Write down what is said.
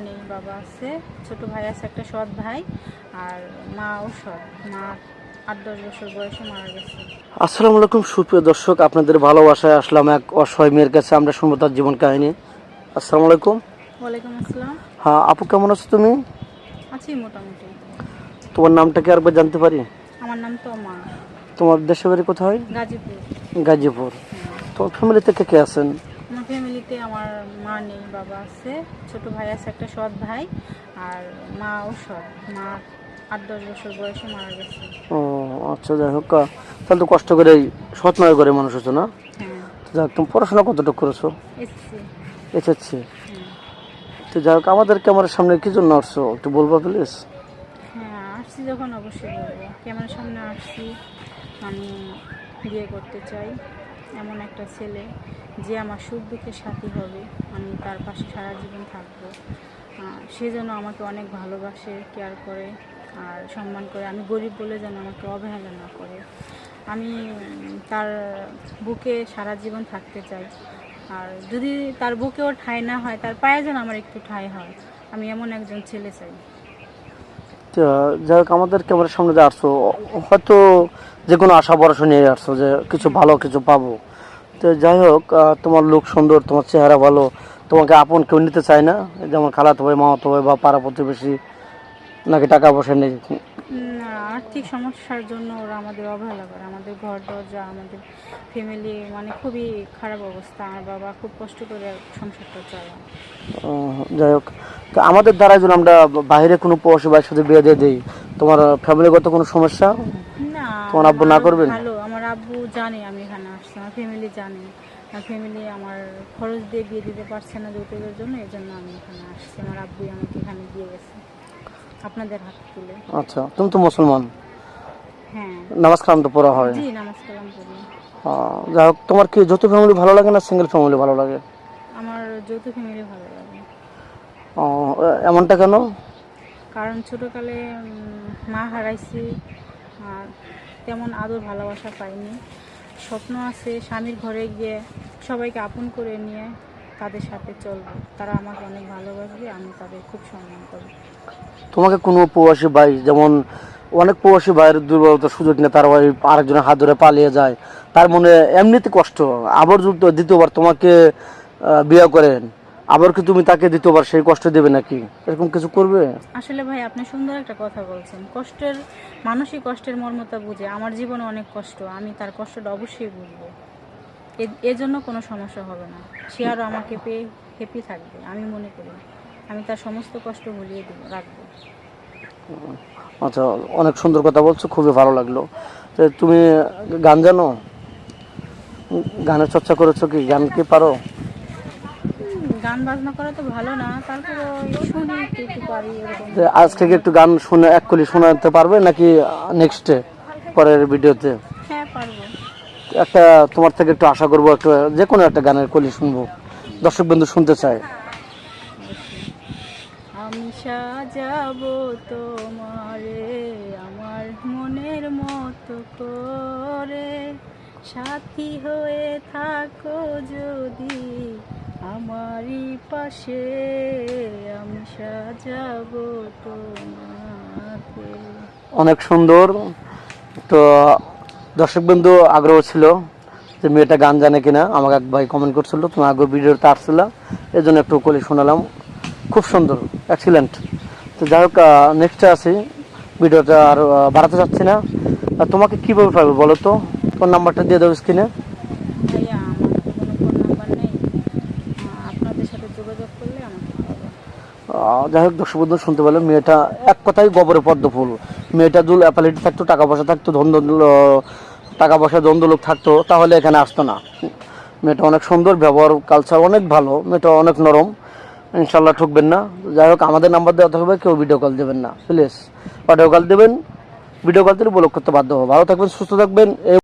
নেই, বাবা আছে, ছোট ভাই আছে, একটা সৎ ভাই, আর মাও সৎ। মা 8-10 বছর বয়সে মারা গেছে। আসসালামু আলাইকুম সুপ্রিয় দর্শক, আপনাদের ভালোবাসায় আসলাম এক অসহায় মেয়ের কাছে। আমরা শুনবো তার জীবন কাহিনী। আসসালামু আলাইকুম। ওয়ালাইকুম আসসালাম। হ্যাঁ আপু, কেমন আছো তুমি? আছি মোটামুটি। তোমার নামটা কি আরেকবার জানতে পারি? আমার নাম তমা। তোমার দেশের বাড়ি কোথায়? গাজীপুর। গাজীপুর। হ্যাঁ। তোমার ফ্যামিলিতে কে কে আছেন? আমার ফ্যামিলিতে আমার মা নেই, বাবা আছে, ছোট ভাই আছে, একটা সৎ ভাই, আর মাও সৎ। মা 8-10 বছর বয়সে মারা গেছে। ও আচ্ছা, যাই হোক। তাহলে তো কষ্ট করে সৎ নয় করে মানুষ হচ্ছে না? হ্যাঁ। তো যাই হোক, তুমি পড়াশোনা কতটুকু করেছো? এসছি। এসেছি। হ্যাঁ। তো যাই হোক, আমাদের ক্যামেরার সামনে কি জন্য আসছো একটু বলবা প্লিজ? হ্যাঁ, আসছি যখন অবশ্যই বলবো। ক্যামেরার সামনে আসছি, আমি বিয়ে করতে চাই এমন একটা ছেলে যে আমার সুখ দুঃখের সাথী হবে, আমি তার পাশে সারা জীবন থাকবো। সে যেন আমাকে অনেক ভালোবাসে, কেয়ার করে আর সম্মান করে। আমি গরিব বলে যেন আমাকে অবহেলা না করে। আমি তার বুকে সারা জীবন থাকতে চাই। আর যদি তার বুকে ওর ঠাঁই না হয়, তার পায়ে যেন আমার একটু ঠাঁই হয়। আমি এমন একজন ছেলে চাই। তো যাই হোক, আমাদের ক্যামেরার সামনে যে আসছো, হয়তো যে কোনো আশা ভরসা নিয়ে আসছো যে কিছু ভালো কিছু পাবো। তো যাই হোক, তোমার লোক সুন্দর, তোমার চেহারা ভালো, তোমাকে আপন কেউ নিতে চায় না? যেমন খালাতো ভাই, মামাতো ভাই বা পাড়া প্রতিবেশী, নাকি টাকা পয়সা নেই? না, আর্থিক সমস্যার জন্য ওরা আমাদের অবহেলা করে। আমাদের ঘর দরজা, আমাদের ফ্যামিলি মানে খুবই খারাপ অবস্থা। আমার বাবা খুব কষ্ট করে সংসারটা চালায়। যাই হোক, তো আমাদের দ্বারা যদি আমরা বাইরে কোনো প্রবাসী ভাইয়ের সাথে বিয়ে দিয়ে দিই, তোমার ফ্যামিলিগত কোনো সমস্যা না, তোমার আব্বু আমার না করবেন? ভালো। আমার আব্বু জানে আমি এখানে আসছি, আমার ফ্যামিলি জানে। আমার ফ্যামিলি আমার খরচ দিয়ে বিয়ে দিতে পারছে না যৌতুকের জন্য, এই জন্য আমি এখানে আসছি। আমার আব্বুই আমাকে এখানে দিয়ে গেছে আপনাদের হাত তুলে। আচ্ছা, তুমি তো মুসলমান, হ্যাঁ। নামাজ কালাম তো পড়া হয়। জি, নামাজ কালাম করি। যাই হোক, তোমার কি যৌথ ফ্যামিলি ভালো লাগে না সিঙ্গেল ফ্যামিলি ভালো লাগে? আমার যৌথ ফ্যামিলি ভালো লাগে। এমনটা কেন? কারণ ছোটোকালে মা হারাইছি, আর তেমন আদর ভালোবাসা পাইনি। স্বপ্ন আছে স্বামীর ঘরে গিয়ে সবাইকে আপন করে নিয়ে তাদের সাথে চলবো। তারা আমাকে অনেক ভালোবাসবে, আমি তাদের খুব সম্মান করব। তোমাকে কোনো প্রবাসী ভাই, যেমন অনেক প্রবাসী ভাইয়ের দুর্বলতার সুযোগ নিয়ে তার ভাই আরেকজনের হাত ধরে পালিয়ে যায়, তার মনে এমনিতে কষ্ট, আবার যদি দ্বিতীয়বার তোমাকে বিয়ে করেন, আবার কি তুমি তাকে দ্বিতীয়বার সেই কষ্ট দেবে নাকি? এরকম কিছু করবে? আসলে ভাই, আপনি সুন্দর একটা কথা বলছেন। কষ্টের মানুষই কষ্টের মর্মতা বুঝে। আমার জীবনে অনেক কষ্ট, আমি তার কষ্টটা অবশ্যই বুঝবো। এজন্য কোনো সমস্যা হবে না। সে আরও আমাকে পেয়ে হ্যাপি থাকবে, আমি মনে করি। আমি তার সমস্ত কষ্ট ভুলিয়ে রাখবো। আচ্ছা, অনেক সুন্দর কথা বলছো, খুবই ভালো লাগলো। তো তুমি গান জানো? গানের চর্চা করেছো কি? গান কি পারো? গান বাজনা করা তো ভালো না, তারপরে শুনি একটু একটু পারি এরকম। তো আজ থেকে একটু গান শুনে এক কলি শোনাতে পারবে নাকি নেক্সটে, পরের ভিডিওতে? হ্যাঁ, পারবো। একটা তোমার থেকে একটু আশা করবো, একটা যে কোনো একটা গানের কলি শুনবো, দর্শক বন্ধু শুনতে চায়। আমি সাজাবো তোমারে আমার মনের মতো করে, সাথী হয়ে থাকো যদি আমারই পাশে, আমি সাজাবো তোমাকে। অনেক সুন্দর। তো দর্শক বন্ধু আগ্রহ ছিল যে মেয়েটা গান জানে কিনা, আমাকে এক ভাই কমেন্ট করছিল, তুমি আগ্রহ ভিডিওতে আসছিল, এই জন্য একটু কলি শোনালাম। খুব সুন্দর, এক্সিলেন্ট। তো যাই হোক, নেক্সটে আসি, ভিডিওটা আর বাড়াতে চাচ্ছি না। তোমাকে কীভাবে পাবে বলো তো? ফোন নাম্বারটা দিয়ে দেবো স্ক্রিনে। ভাইয়া, আমার তো কোনো ফোন নাম্বার নেই। আপনাদের সাথে যোগাযোগ করলে আমাকে পাবে। যাই হোক, দর্শক বন্ধু শুনতে পেলাম, মেয়েটা এক কথাই গোবরে পদ্ম ফুল। মেয়েটা যদি অ্যাপালিটি থাকতো, টাকা পয়সা থাকতো, টাকা পয়সা দ্বন্দ্ব লোক থাকতো, তাহলে এখানে আসতো না। মেয়েটা অনেক সুন্দর, ব্যবহার কালচার অনেক ভালো, মেয়েটা অনেক নরম, ইনশাল্লাহ ঠকবেন না। যাই হোক, আমাদের নাম্বার দেওয়া থাকবে, কেউ ভিডিও কল দেবেন না প্লিজ। অডিও কল দেবেন, ভিডিও কল দিলে ব্লক করতে বাধ্য হবে। ভালো থাকবেন, সুস্থ থাকবেন।